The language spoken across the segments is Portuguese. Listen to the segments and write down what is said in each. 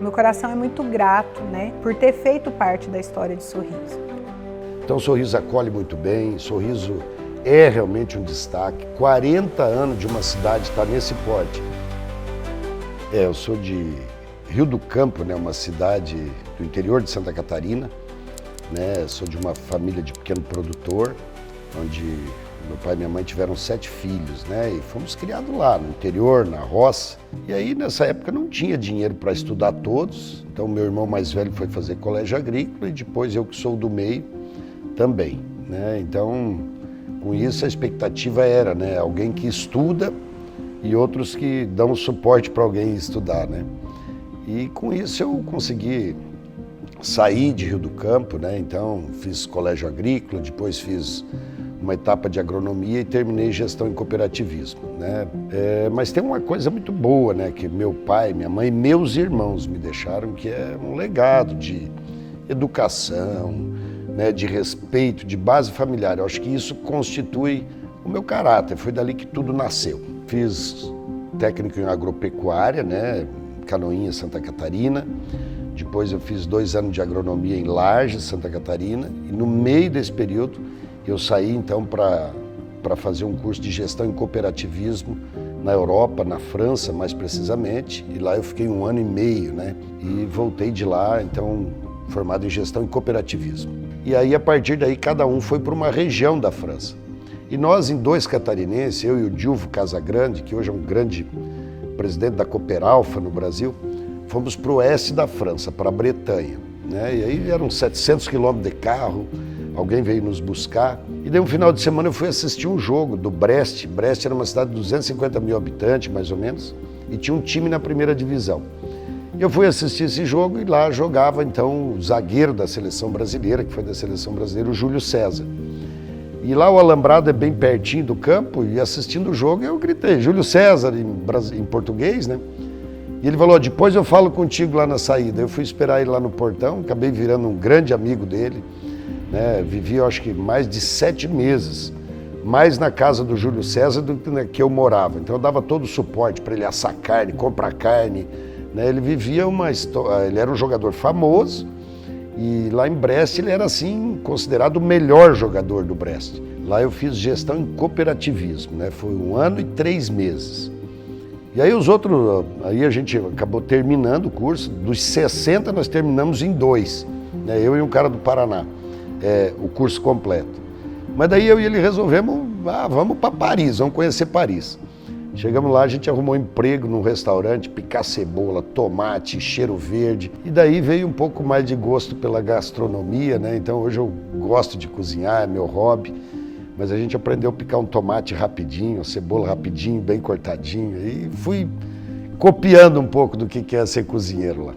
Meu coração é muito grato, né, por ter feito parte da história de Sorriso. Então Sorriso acolhe muito bem, Sorriso é realmente um destaque. 40 anos de uma cidade estar nesse porte. Eu sou de Rio do Campo, né, uma cidade do interior de Santa Catarina, né, sou de uma família de pequeno produtor, onde meu pai e minha mãe tiveram 7 filhos, né, e fomos criados lá no interior, na roça. E aí nessa época não tinha dinheiro para estudar todos, então meu irmão mais velho foi fazer colégio agrícola e depois eu que sou do meio também, né, então com isso a expectativa era, né, alguém que estuda e outros que dão suporte para alguém estudar, né. E com isso eu consegui sair de Rio do Campo, né, então fiz colégio agrícola, depois fiz uma etapa de agronomia e terminei gestão em cooperativismo, né. Mas tem uma coisa muito boa, né, que meu pai, minha mãe e meus irmãos me deixaram, que é um legado de educação, né, de respeito, de base familiar. Eu acho que isso constitui o meu caráter, foi dali que tudo nasceu. Fiz técnico em agropecuária, né, Canoinha, Santa Catarina. Depois eu fiz 2 anos de agronomia em Lages, Santa Catarina. E no meio desse período eu saí então para fazer um curso de gestão em cooperativismo na Europa, na França mais precisamente. E lá eu fiquei 1 ano e meio, né? E voltei de lá, então, formado em gestão em cooperativismo. E aí a partir daí cada um foi para uma região da França. E nós em 2 catarinenses, eu e o Dilvo Casagrande, que hoje é um grande presidente da Cooperalfa no Brasil, fomos para o oeste da França, para a Bretanha, né? E aí eram 700 quilômetros de carro, alguém veio nos buscar. E daí um final de semana eu fui assistir um jogo do Brest. Brest era uma cidade de 250 mil habitantes, mais ou menos, e tinha um time na primeira divisão. Eu fui assistir esse jogo e lá jogava então o zagueiro da seleção brasileira, que foi da seleção brasileira, o Júlio César. E lá o alambrado é bem pertinho do campo, e assistindo o jogo eu gritei, Júlio César, em português, né? E ele falou, depois eu falo contigo lá na saída. Eu fui esperar ele lá no portão, acabei virando um grande amigo dele, né? Vivi, eu acho que mais de 7 meses, mais na casa do Júlio César do que eu morava. Então eu dava todo o suporte para ele assar carne, comprar carne, né? Ele vivia uma história, ele era um jogador famoso, e lá em Brest ele era assim considerado o melhor jogador do Brest. Lá eu fiz gestão em cooperativismo, né? Foi 1 ano e 3 meses. E aí os outros, aí a gente acabou terminando o curso, dos 60 nós terminamos em 2, né? Eu e um cara do Paraná, o curso completo. Mas daí eu e ele resolvemos, vamos para Paris, vamos conhecer Paris. Chegamos lá, a gente arrumou emprego num restaurante, picar cebola, tomate, cheiro verde. E daí veio um pouco mais de gosto pela gastronomia, né? Então hoje eu gosto de cozinhar, é meu hobby. Mas a gente aprendeu a picar um tomate rapidinho, a cebola rapidinho, bem cortadinho. E fui copiando um pouco do que é ser cozinheiro lá.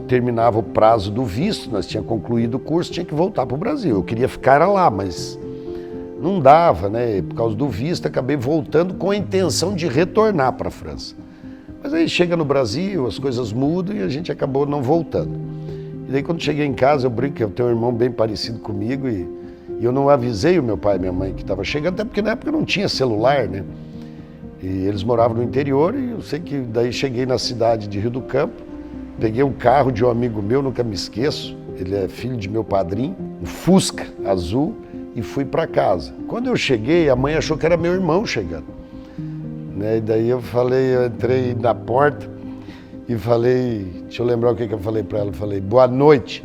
Terminava o prazo do visto, nós tínhamos concluído o curso, tinha que voltar para o Brasil. Eu queria ficar lá, mas não dava, né? Por causa do visto, acabei voltando com a intenção de retornar para a França. Mas aí chega no Brasil, as coisas mudam e a gente acabou não voltando. E daí quando cheguei em casa, eu brinco que eu tenho um irmão bem parecido comigo e eu não avisei o meu pai e minha mãe que estava chegando, até porque na época não tinha celular, né? E eles moravam no interior e eu sei que daí cheguei na cidade de Rio do Campo, peguei um carro de um amigo meu, nunca me esqueço, ele é filho de meu padrinho, um Fusca azul, e fui para casa. Quando eu cheguei, a mãe achou que era meu irmão chegando, né? E daí eu entrei na porta e falei, deixa eu lembrar o que eu falei para ela, eu falei, boa noite.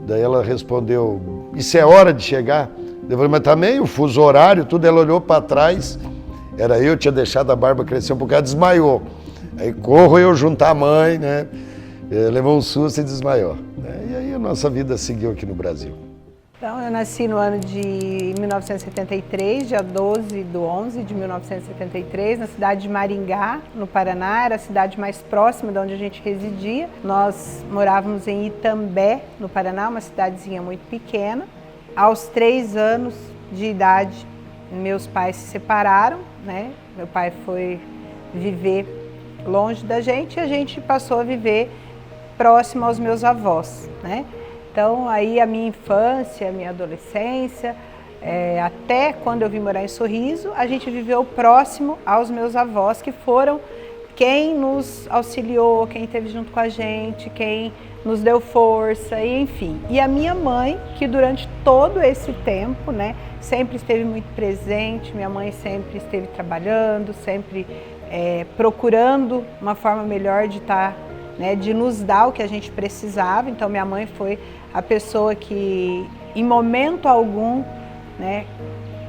Daí ela respondeu, isso é hora de chegar? Eu falei, mas também o fuso horário, tudo. Ela olhou para trás, era eu, tinha deixado a barba crescer um pouco, ela desmaiou. Aí corro eu juntar a mãe, né? Levou um susto e desmaiou, né? E aí a nossa vida seguiu aqui no Brasil. Então, eu nasci no ano de 1973, dia 12/11 de 1973, na cidade de Maringá, no Paraná. Era a cidade mais próxima de onde a gente residia. Nós morávamos em Itambé, no Paraná, uma cidadezinha muito pequena. Aos 3 anos de idade, meus pais se separaram, né? Meu pai foi viver longe da gente e a gente passou a viver próximo aos meus avós, né? Então, aí a minha infância, a minha adolescência, até quando eu vim morar em Sorriso, a gente viveu próximo aos meus avós, que foram quem nos auxiliou, quem esteve junto com a gente, quem nos deu força, e enfim. E a minha mãe, que durante todo esse tempo, né, sempre esteve muito presente, minha mãe sempre esteve trabalhando, sempre procurando uma forma melhor de estar, né, de nos dar o que a gente precisava. Então minha mãe foi a pessoa que, em momento algum, né,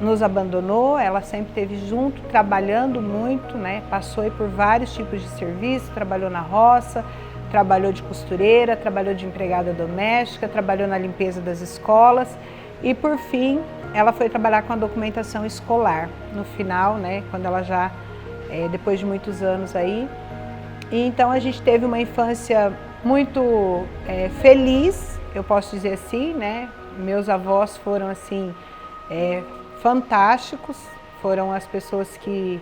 nos abandonou. Ela sempre esteve junto, trabalhando muito, né, passou aí por vários tipos de serviço, trabalhou na roça, trabalhou de costureira, trabalhou de empregada doméstica, trabalhou na limpeza das escolas e, por fim, ela foi trabalhar com a documentação escolar. No final, né, quando ela já, depois de muitos anos aí. E então a gente teve uma infância muito feliz, eu posso dizer assim, né? Meus avós foram assim fantásticos, foram as pessoas que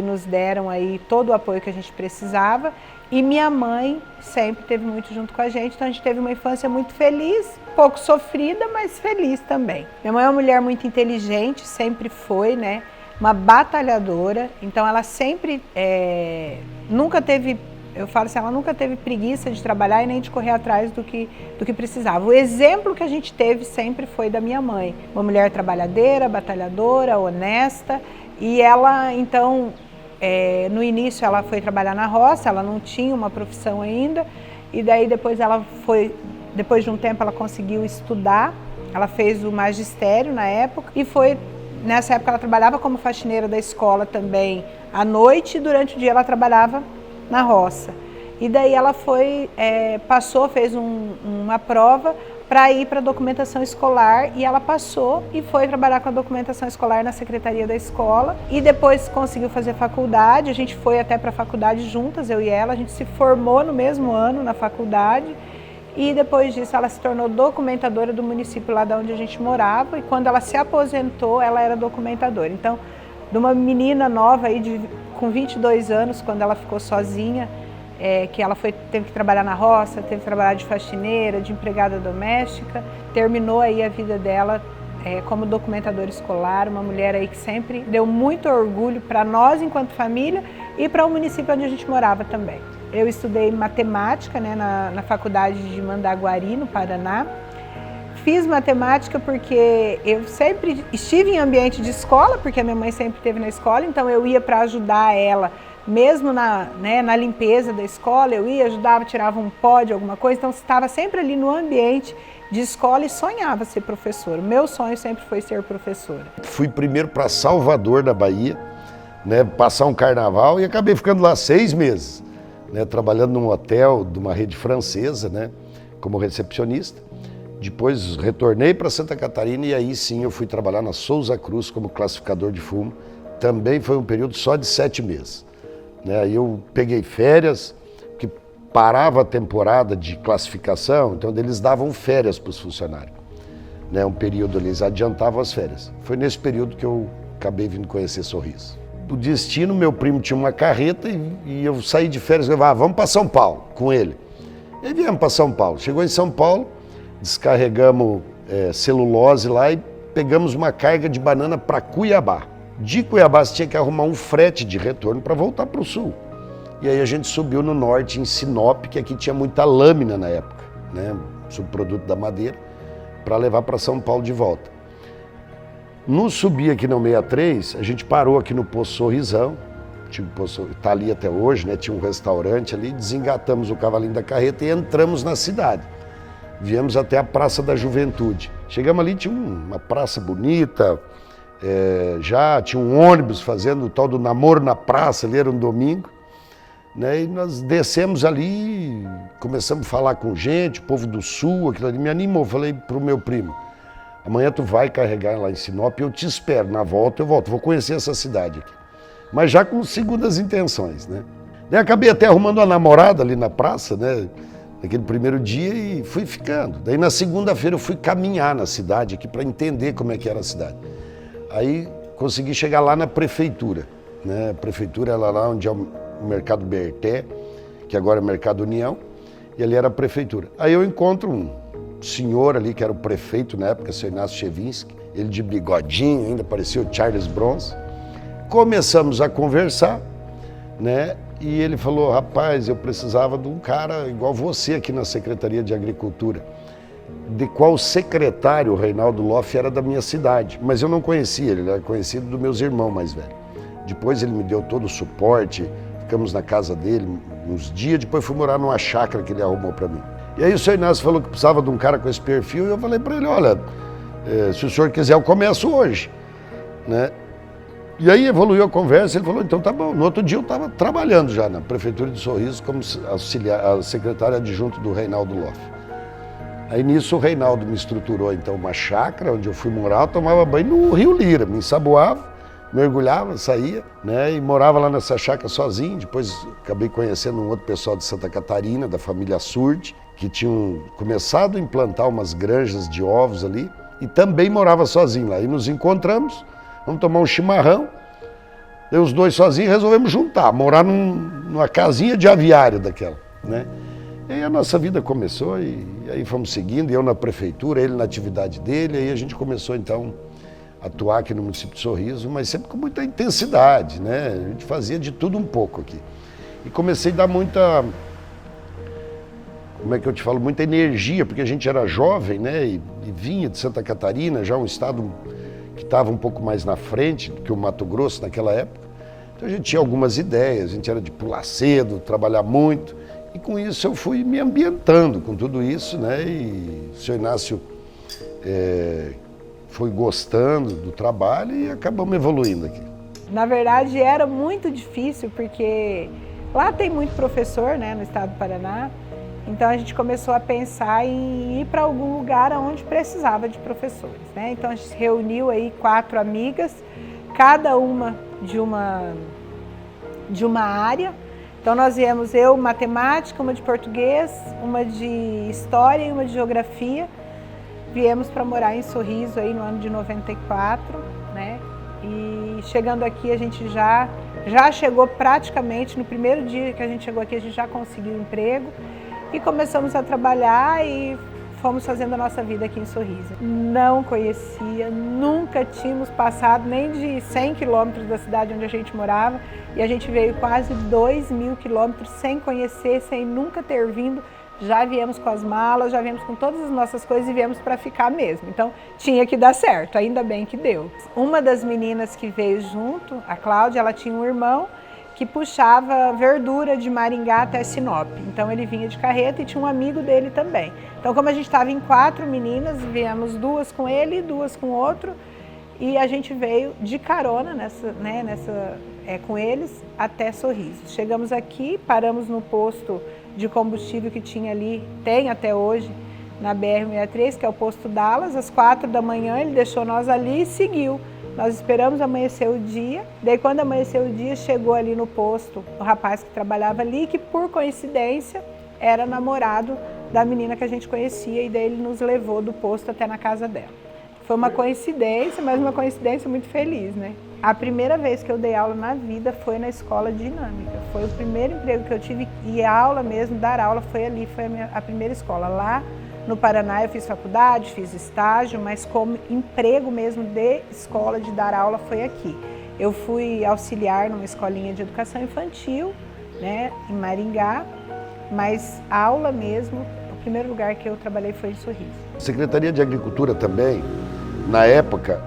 nos deram aí todo o apoio que a gente precisava, e minha mãe sempre esteve muito junto com a gente, então a gente teve uma infância muito feliz, pouco sofrida, mas feliz também. Minha mãe é uma mulher muito inteligente, sempre foi, né, uma batalhadora, então ela sempre, nunca teve, eu falo assim, ela nunca teve preguiça de trabalhar e nem de correr atrás do que precisava. O exemplo que a gente teve sempre foi da minha mãe, uma mulher trabalhadeira, batalhadora, honesta, e ela, então, no início ela foi trabalhar na roça, ela não tinha uma profissão ainda, e daí depois depois de um tempo ela conseguiu estudar, ela fez o magistério na época, e nessa época ela trabalhava como faxineira da escola também à noite, e durante o dia ela trabalhava na roça. E daí ela fez uma prova para ir para a documentação escolar, e ela passou e foi trabalhar com a documentação escolar na secretaria da escola, e depois conseguiu fazer faculdade. A gente foi até para a faculdade juntas, eu e ela, a gente se formou no mesmo ano na faculdade, e depois disso ela se tornou documentadora do município lá de onde a gente morava, e quando ela se aposentou ela era documentadora. Então, de uma menina nova aí com 22 anos, quando ela ficou sozinha, que ela teve que trabalhar na roça, teve que trabalhar de faxineira, de empregada doméstica, terminou aí a vida dela como documentadora escolar, uma mulher aí que sempre deu muito orgulho para nós enquanto família e para o município onde a gente morava também. Eu estudei matemática, né, na faculdade de Mandaguari, no Paraná. Fiz matemática porque eu sempre estive em ambiente de escola, porque a minha mãe sempre esteve na escola, então eu ia para ajudar ela, mesmo na limpeza da escola, eu ia, ajudava, tirava um pó de alguma coisa, então estava sempre ali no ambiente de escola e sonhava ser professora. O meu sonho sempre foi ser professora. Fui primeiro para Salvador, da Bahia, né, passar um carnaval, e acabei ficando lá 6 meses, né, trabalhando num hotel de uma rede francesa, né, como recepcionista. Depois retornei para Santa Catarina e aí sim eu fui trabalhar na Souza Cruz como classificador de fumo. Também foi um período só de 7 meses. Aí eu peguei férias, que parava a temporada de classificação, então eles davam férias para os funcionários. Um período eles adiantavam as férias. Foi nesse período que eu acabei vindo conhecer Sorriso. O destino, meu primo tinha uma carreta e eu saí de férias e falei, vamos para São Paulo com ele. E viemos para São Paulo. Chegou em São Paulo, descarregamos celulose lá e pegamos uma carga de banana para Cuiabá. De Cuiabá você tinha que arrumar um frete de retorno para voltar para o sul. E aí a gente subiu no norte, em Sinop, que aqui tinha muita lâmina na época, né, subproduto da madeira, para levar para São Paulo de volta. No subir aqui no 63, a gente parou aqui no Poço Sorrisão, está ali até hoje, né, tinha um restaurante ali, desengatamos o cavalinho da carreta e entramos na cidade. Viemos até a Praça da Juventude. Chegamos ali, tinha uma praça bonita, já tinha um ônibus fazendo o tal do namoro na praça, ali era um domingo, né? E nós descemos ali, começamos a falar com gente, o povo do sul, aquilo ali me animou. Falei pro meu primo, amanhã tu vai carregar lá em Sinop, eu te espero, na volta eu volto, vou conhecer essa cidade aqui. Mas já com segundas intenções, né? Daí acabei até arrumando uma namorada ali na praça, né? Naquele primeiro dia, e fui ficando. Daí na segunda-feira eu fui caminhar na cidade aqui para entender como é que era a cidade. Aí consegui chegar lá na prefeitura, né? A prefeitura era lá onde é o Mercado Berté, que agora é o Mercado União, e ali era a prefeitura. Aí eu encontro um senhor ali, que era o prefeito na época, seu Inácio Chevinski, ele de bigodinho, ainda parecia o Charles Bronson. Começamos a conversar, né? e ele falou, rapaz, eu precisava de um cara igual você aqui na Secretaria de Agricultura, de qual o secretário, o Reinaldo Loff, era da minha cidade, mas eu não conhecia, ele era conhecido dos meus irmãos mais velhos. Depois ele me deu todo o suporte, ficamos na casa dele uns dias, depois fui morar numa chácara que ele arrumou para mim. E aí o senhor Inácio falou que precisava de um cara com esse perfil, e eu falei para ele, olha, se o senhor quiser eu começo hoje, né? E aí evoluiu a conversa, ele falou, então tá bom. No outro dia eu estava trabalhando já na Prefeitura de Sorriso como auxiliar, secretário adjunto do Reinaldo Loff. Aí nisso o Reinaldo me estruturou então uma chácara onde eu fui morar, eu tomava banho no Rio Lira, me ensaboava, mergulhava, saía, né, e morava lá nessa chácara sozinho. Depois acabei conhecendo um outro pessoal de Santa Catarina, da família Surdi, que tinham começado a implantar umas granjas de ovos ali e também morava sozinho lá. E nos encontramos, vamos tomar um chimarrão, daí os dois sozinhos resolvemos juntar, morar numa casinha de aviário daquela, né? E aí a nossa vida começou e aí fomos seguindo, eu na prefeitura, ele na atividade dele, aí a gente começou então a atuar aqui no município de Sorriso, mas sempre com muita intensidade, né? A gente fazia de tudo um pouco aqui. E comecei a dar muita, como é que eu te falo, muita energia, porque a gente era jovem, né? E vinha de Santa Catarina, já um estado que estava um pouco mais na frente do que o Mato Grosso naquela época. Então a gente tinha algumas ideias, a gente era de pular cedo, trabalhar muito, e com isso eu fui me ambientando com tudo isso, né? E o senhor Inácio foi gostando do trabalho e acabamos evoluindo aqui. Na verdade era muito difícil, porque lá tem muito professor, né, no estado do Paraná. Então a gente começou a pensar em ir para algum lugar onde precisava de professores, né? Então a gente se reuniu aí 4 amigas, cada uma de uma área. Então nós viemos, eu, matemática, uma de português, uma de história e uma de geografia. Viemos para morar em Sorriso aí no ano de 94, né? E chegando aqui a gente já chegou praticamente, no primeiro dia que a gente chegou aqui a gente já conseguiu um emprego. E começamos a trabalhar e fomos fazendo a nossa vida aqui em Sorriso. Não conhecia, nunca tínhamos passado nem de 100 quilômetros da cidade onde a gente morava, e a gente veio quase 2.000 quilômetros sem conhecer, sem nunca ter vindo. Já viemos com as malas, já viemos com todas as nossas coisas e viemos para ficar mesmo. Então tinha que dar certo, ainda bem que deu. Uma das meninas que veio junto, a Cláudia, ela tinha um irmão que puxava verdura de Maringá até Sinop. Então ele vinha de carreta e tinha um amigo dele também. Então como a gente estava em 4 meninas, viemos 2 com ele e 2 com outro, e a gente veio de carona com eles até Sorriso. Chegamos aqui, paramos no posto de combustível que tinha ali, tem até hoje, na BR-63, que é o posto Dallas. Às 4 da manhã ele deixou nós ali e seguiu. Nós esperamos amanhecer o dia, daí quando amanheceu o dia, chegou ali no posto o rapaz que trabalhava ali, que por coincidência era namorado da menina que a gente conhecia, e daí ele nos levou do posto até na casa dela. Foi uma coincidência, mas uma coincidência muito feliz, né? A primeira vez que eu dei aula na vida foi na escola dinâmica. Foi o primeiro emprego que eu tive, e a aula mesmo, dar aula, foi ali, foi a primeira escola. Lá no Paraná eu fiz faculdade, fiz estágio, mas como emprego mesmo de escola, de dar aula, foi aqui. Eu fui auxiliar numa escolinha de educação infantil, né, em Maringá, mas aula mesmo, o primeiro lugar que eu trabalhei foi em Sorriso. Secretaria de Agricultura também, na época,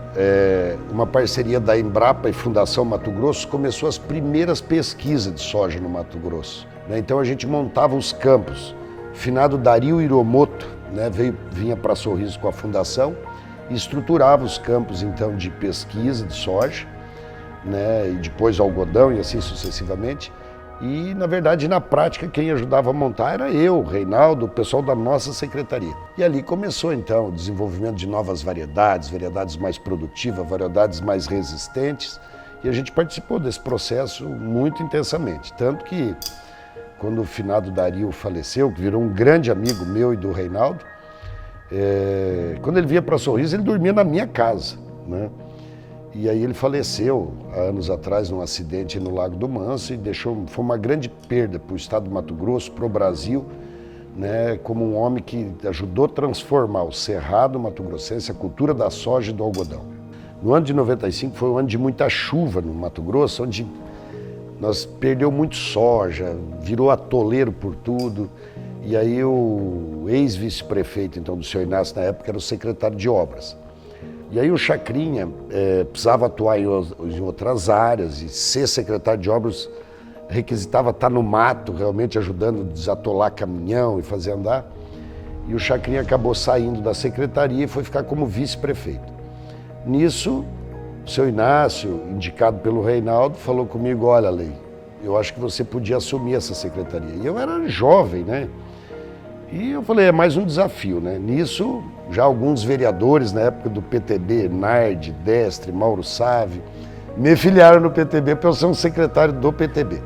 uma parceria da Embrapa e Fundação Mato Grosso começou as primeiras pesquisas de soja no Mato Grosso, né? Então a gente montava os campos. Finado Dario Hiromoto, né, vinha para Sorriso com a fundação e estruturava os campos então de pesquisa de soja, né, e depois algodão e assim sucessivamente. E, na verdade, na prática, quem ajudava a montar era eu, o Reinaldo, o pessoal da nossa secretaria. E ali começou, então, o desenvolvimento de novas variedades, variedades mais produtivas, variedades mais resistentes. E a gente participou desse processo muito intensamente. Tanto que, quando o finado Dario faleceu, que virou um grande amigo meu e do Reinaldo, quando ele vinha para Sorriso, ele dormia na minha casa, né? E aí ele faleceu há anos atrás num acidente no Lago do Manso e foi uma grande perda para o estado do Mato Grosso, para o Brasil, né, como um homem que ajudou a transformar o cerrado mato-grossense, a cultura da soja e do algodão. No ano de 95 foi um ano de muita chuva no Mato Grosso, onde Nós perdeu muito soja, virou atoleiro por tudo. E aí o ex-vice-prefeito, então, do senhor Inácio, na época, era o secretário de obras. E aí o Chacrinha precisava atuar em outras áreas, e ser secretário de obras requisitava estar no mato, realmente ajudando a desatolar caminhão e fazer andar. E o Chacrinha acabou saindo da secretaria e foi ficar como vice-prefeito. Nisso, o senhor Inácio, indicado pelo Reinaldo, falou comigo: olha, Lei, eu acho que você podia assumir essa secretaria. E eu era jovem, né? E eu falei, é mais um desafio, né? Nisso, já alguns vereadores na época do PTB, Nardi, Destre, Mauro Sávio, me filiaram no PTB para eu ser um secretário do PTB.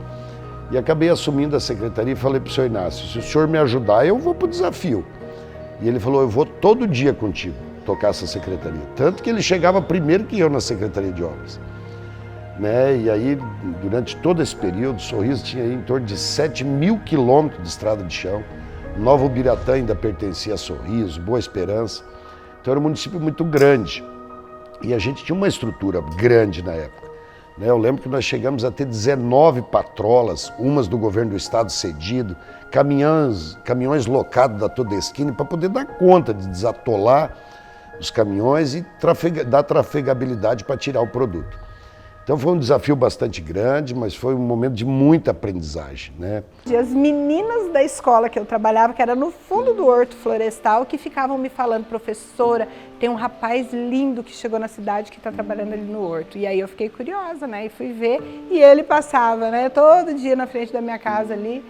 E acabei assumindo a secretaria e falei para o senhor Inácio: se o senhor me ajudar, eu vou para o desafio. E ele falou: eu vou todo dia contigo tocar essa secretaria. Tanto que ele chegava primeiro que eu na Secretaria de Obras. Né? E aí, durante todo esse período, Sorriso tinha aí em torno de 7.000 quilômetros de estrada de chão. Nova Ubiratã ainda pertencia a Sorriso, Boa Esperança. Então era um município muito grande. E a gente tinha uma estrutura grande na época. Né? Eu lembro que nós chegamos a ter 19 patrolas, umas do governo do estado cedido, caminhões locados da Todeskine para poder dar conta de desatolar os caminhões e dar trafegabilidade para tirar o produto. Então foi um desafio bastante grande, mas foi um momento de muita aprendizagem, né? E as meninas da escola que eu trabalhava, que era no fundo do Horto Florestal, que ficavam me falando: professora, tem um rapaz lindo que chegou na cidade que está trabalhando ali no Horto. E aí eu fiquei curiosa, né? E fui ver, e ele passava, né? Todo dia na frente da minha casa ali,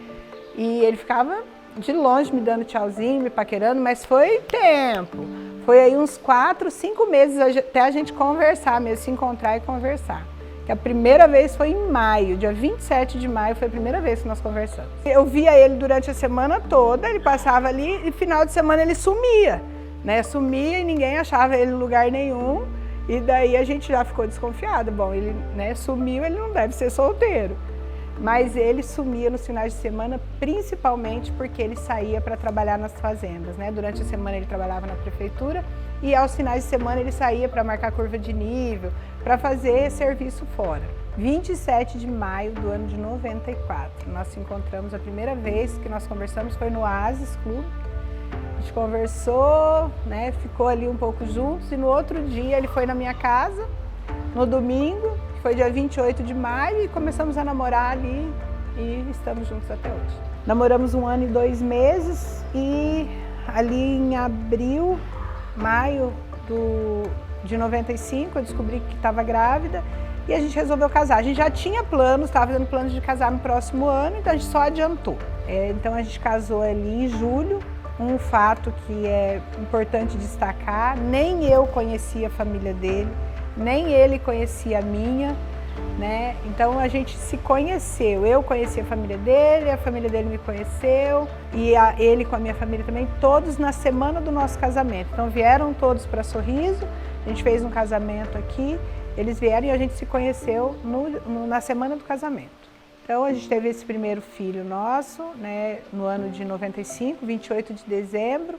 e ele ficava de longe me dando tchauzinho, me paquerando, mas foi tempo. Foi aí uns 4, 5 meses até a gente conversar mesmo, se encontrar e conversar. Que a primeira vez foi em maio, dia 27 de maio foi a primeira vez que nós conversamos. Eu via ele durante a semana toda, ele passava ali e final de semana ele sumia, né? Sumia e ninguém achava ele em lugar nenhum, e daí a gente já ficou desconfiado. Bom, ele, né, sumiu, ele não deve ser solteiro. Mas ele sumia nos finais de semana, principalmente porque ele saía para trabalhar nas fazendas, né? Durante a semana ele trabalhava na prefeitura e aos finais de semana ele saía para marcar curva de nível, para fazer serviço fora. 27 de maio do ano de 94, nós nos encontramos. A primeira vez que nós conversamos foi no Oasis Clube. A gente conversou, né? Ficou ali um pouco juntos, e no outro dia ele foi na minha casa, no domingo, foi dia 28 de maio, e começamos a namorar ali e estamos juntos até hoje. Namoramos 1 ano e 2 meses, e ali em abril, maio de 95, eu descobri que estava grávida e a gente resolveu casar. A gente já tinha planos, estava fazendo planos de casar no próximo ano, então a gente só adiantou. Então a gente casou ali em julho. Um fato que é importante destacar: nem eu conhecia a família dele, nem ele conhecia a minha, né? Então a gente se conheceu, eu conheci a família dele me conheceu, e ele com a minha família também, todos na semana do nosso casamento. Então vieram todos para Sorriso, a gente fez um casamento aqui, eles vieram e a gente se conheceu na semana do casamento. Então a gente teve esse primeiro filho nosso, né, no ano de 95, 28 de dezembro.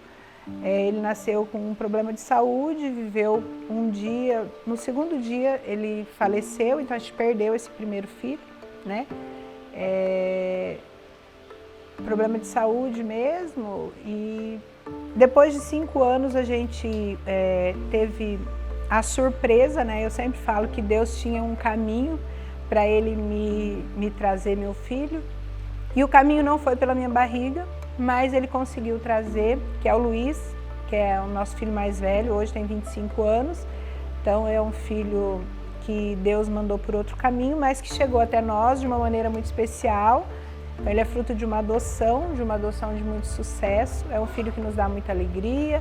Ele nasceu com um problema de saúde, viveu um dia, no segundo dia ele faleceu, então a gente perdeu esse primeiro filho, né? Problema de saúde mesmo, e depois de 5 anos a gente teve a surpresa, né? Eu sempre falo que Deus tinha um caminho para ele me trazer meu filho, e o caminho não foi pela minha barriga, mas ele conseguiu trazer, que é o Luiz, que é o nosso filho mais velho, hoje tem 25 anos, então é um filho que Deus mandou por outro caminho, mas que chegou até nós de uma maneira muito especial. Então, ele é fruto de uma adoção de muito sucesso, é um filho que nos dá muita alegria,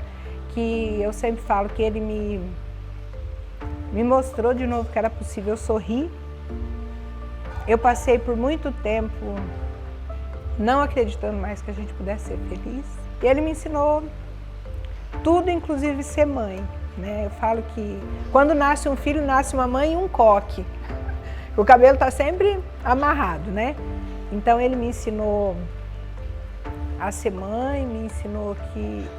que eu sempre falo que ele me mostrou de novo que era possível sorrir. Eu passei por muito tempo não acreditando mais que a gente pudesse ser feliz. E ele me ensinou tudo, inclusive ser mãe, né? Eu falo que quando nasce um filho, nasce uma mãe e um coque. O cabelo está sempre amarrado, né? Então ele me ensinou a ser mãe, me ensinou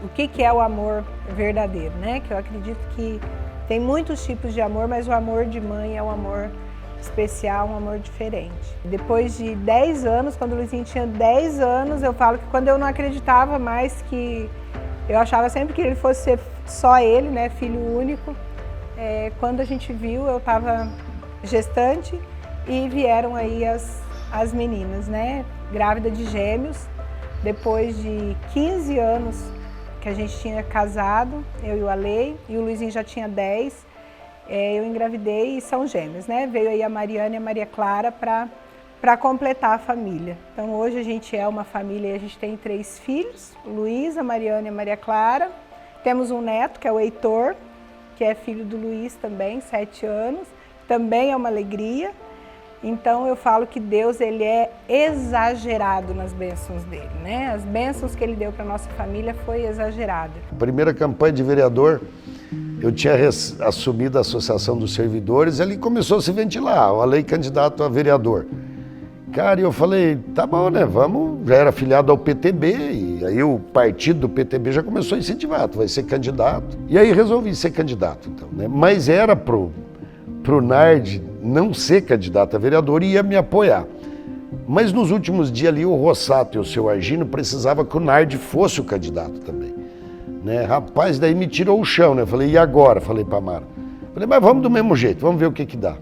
o que é o amor verdadeiro, né? Que eu acredito que tem muitos tipos de amor, mas o amor de mãe é o amor especial, um amor diferente. Depois de 10 anos, quando o Luizinho tinha 10 anos, eu falo que quando eu não acreditava mais que... Eu achava sempre que ele fosse ser só ele, né, filho único. Quando a gente viu, eu estava gestante e vieram aí as meninas, né, grávida de gêmeos. Depois de 15 anos que a gente tinha casado, eu e o Alei, e o Luizinho já tinha 10, eu engravidei e são gêmeos, né? Veio aí a Mariana e a Maria Clara para completar a família. Então hoje a gente é uma família, a gente tem 3 filhos, o Luiz, a Mariana e a Maria Clara. Temos um neto, que é o Heitor, que é filho do Luiz também, 7 anos, também é uma alegria. Então eu falo que Deus, ele é exagerado nas bênçãos dele, né? As bênçãos que ele deu para nossa família foi exagerada. A primeira campanha de vereador, eu tinha assumido a Associação dos Servidores e ali começou a se ventilar, o Alei candidato a vereador. Cara, eu falei, tá bom, né, vamos, já era afiliado ao PTB, e aí o partido do PTB já começou a incentivar, tu vai ser candidato. E aí resolvi ser candidato, então, né? Mas era pro Nardi não ser candidato a vereador e ia me apoiar. Mas nos últimos dias ali, o Rossato e o seu Argino precisavam que o Nardi fosse o candidato também. Né? Rapaz, daí me tirou o chão, né? Eu falei, e agora? Falei pra Mara. Falei, mas vamos do mesmo jeito, vamos ver o que dá.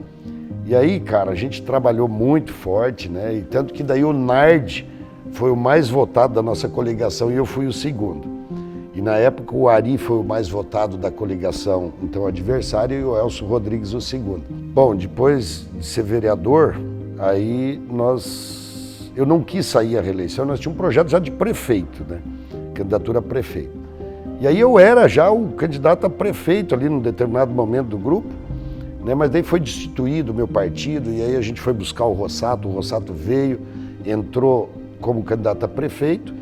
E aí, cara, a gente trabalhou muito forte, né? E tanto que daí o Nardi foi o mais votado da nossa coligação e eu fui o segundo. E na época o Ari foi o mais votado da coligação, então adversário, e o Elcio Rodrigues o segundo. Bom, depois de ser vereador, aí eu não quis sair à reeleição, nós tínhamos um projeto já de prefeito, né? Candidatura a prefeito. E aí eu era já o candidato a prefeito ali num determinado momento do grupo, né? Mas daí foi destituído o meu partido e aí a gente foi buscar o Rossato veio, entrou como candidato a prefeito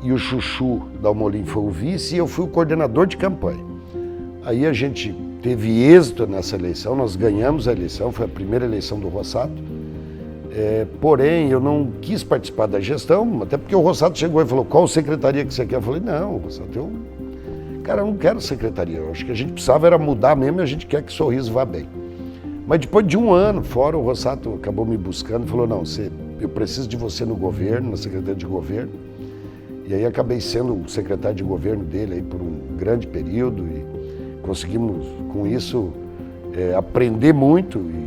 e o Chuchu Dalmolin foi o vice e eu fui o coordenador de campanha. Aí a gente teve êxito nessa eleição, nós ganhamos a eleição, foi a primeira eleição do Rossato. Porém, eu não quis participar da gestão, até porque o Rossato chegou e falou, qual secretaria que você quer? Eu falei, não, Rossato, cara, eu não quero secretaria, eu acho que a gente precisava era mudar mesmo e a gente quer que o Sorriso vá bem. Mas depois de um ano fora, o Rossato acabou me buscando e falou, não, eu preciso de você no governo, na Secretaria de Governo. E aí acabei sendo o secretário de governo dele aí por um grande período e conseguimos, com isso, aprender muito e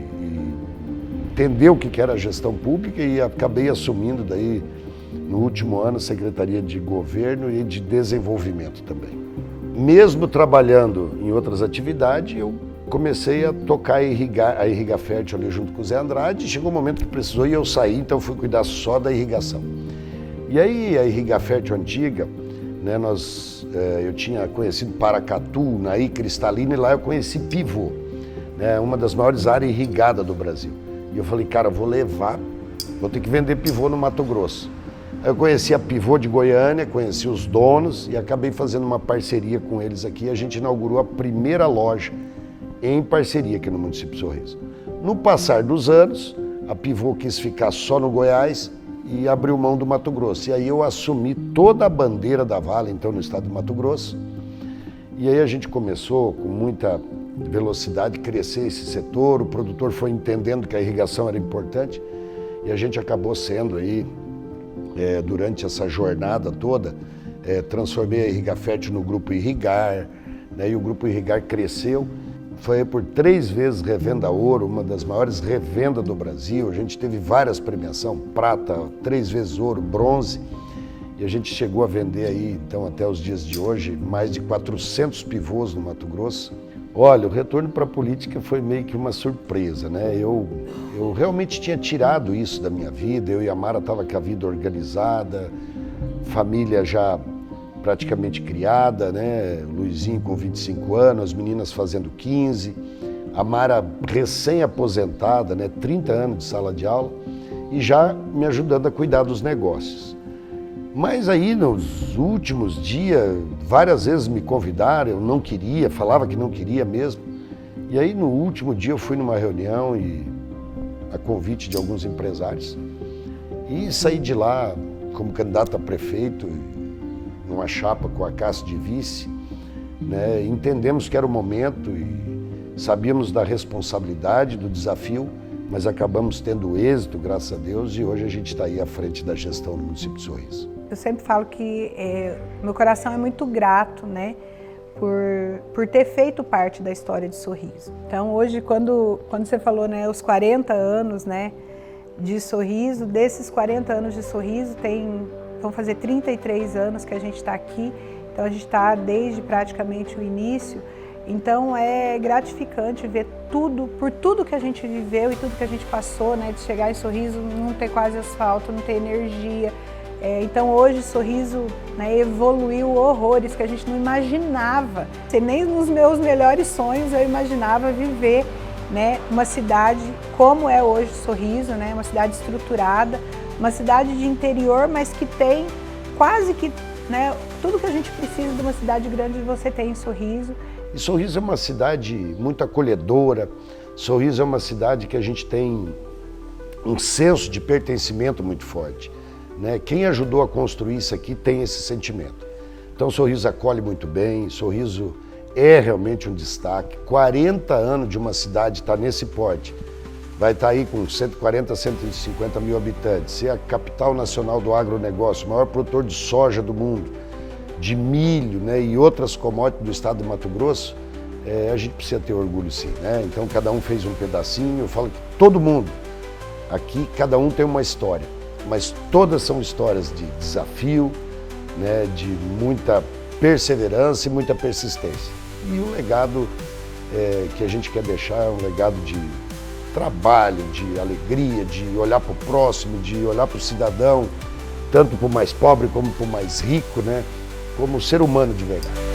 entender o que era a gestão pública e acabei assumindo daí, no último ano, a Secretaria de Governo e de Desenvolvimento também. Mesmo trabalhando em outras atividades, eu comecei a tocar a Irriga Fértil ali junto com o Zé Andrade, e chegou um momento que precisou e eu saí, então fui cuidar só da irrigação. E aí a Irriga Fértil antiga, né, eu tinha conhecido Paracatu, Naí, Cristalina, e lá eu conheci Pivô, né, uma das maiores áreas irrigadas do Brasil. E eu falei, cara, vou ter que vender pivô no Mato Grosso. Aí eu conheci a Pivô de Goiânia, conheci os donos e acabei fazendo uma parceria com eles aqui. A gente inaugurou a primeira loja em parceria aqui no município de Sorriso. No passar dos anos, a Pivô quis ficar só no Goiás e abriu mão do Mato Grosso. E aí eu assumi toda a bandeira da Vale, então, no estado do Mato Grosso. E aí a gente começou com muita velocidade a crescer esse setor, o produtor foi entendendo que a irrigação era importante e a gente acabou sendo aí, durante essa jornada toda, transformei a Irriga Fértil no Grupo Irrigar, né, e o Grupo Irrigar cresceu. Foi por 3 vezes revenda ouro, uma das maiores revendas do Brasil. A gente teve várias premiações, prata, 3 vezes ouro, bronze. E a gente chegou a vender aí, então, até os dias de hoje, mais de 400 pivôs no Mato Grosso. Olha, o retorno para a política foi meio que uma surpresa, né? Eu realmente tinha tirado isso da minha vida, eu e a Mara estava com a vida organizada, família já praticamente criada, né? O Luizinho com 25 anos, as meninas fazendo 15, a Mara recém-aposentada, né? 30 anos de sala de aula e já me ajudando a cuidar dos negócios. Mas aí, nos últimos dias, várias vezes me convidaram, eu não queria, falava que não queria mesmo. E aí, no último dia, eu fui numa reunião a convite de alguns empresários e saí de lá como candidato a prefeito, numa chapa com a Cássio de vice, né? Entendemos que era o momento e sabíamos da responsabilidade, do desafio, mas acabamos tendo êxito, graças a Deus, e hoje a gente está aí à frente da gestão do município de Sorriso. Eu sempre falo que meu coração é muito grato, né, por ter feito parte da história de Sorriso. Então hoje, quando você falou, né, os 40 anos, né, de Sorriso, desses 40 anos de Sorriso, vão fazer 33 anos que a gente está aqui, então a gente está desde praticamente o início. Então é gratificante ver por tudo que a gente viveu e tudo que a gente passou, né, de chegar em Sorriso, não ter quase asfalto, não ter energia. Então hoje Sorriso, né, evoluiu horrores que a gente não imaginava. Nem nos meus melhores sonhos eu imaginava viver, né, uma cidade como é hoje Sorriso, né, uma cidade estruturada, uma cidade de interior, mas que tem quase que, né, tudo que a gente precisa de uma cidade grande você tem em Sorriso. E Sorriso é uma cidade muito acolhedora, Sorriso é uma cidade que a gente tem um senso de pertencimento muito forte, né? Quem ajudou a construir isso aqui tem esse sentimento. Então Sorriso acolhe muito bem, Sorriso é realmente um destaque. 40 anos de uma cidade estar nesse porte, vai estar aí com 140, 150 mil habitantes, ser a capital nacional do agronegócio, o maior produtor de soja do mundo, de milho, né, e outras commodities do estado de Mato Grosso, a gente precisa ter orgulho sim, né? Então cada um fez um pedacinho, eu falo que todo mundo aqui, cada um tem uma história, mas todas são histórias de desafio, né, de muita perseverança e muita persistência. E o legado que a gente quer deixar é um legado de trabalho, de alegria, de olhar para o próximo, de olhar para o cidadão, tanto para o mais pobre como para o mais rico, né? Como ser humano de verdade.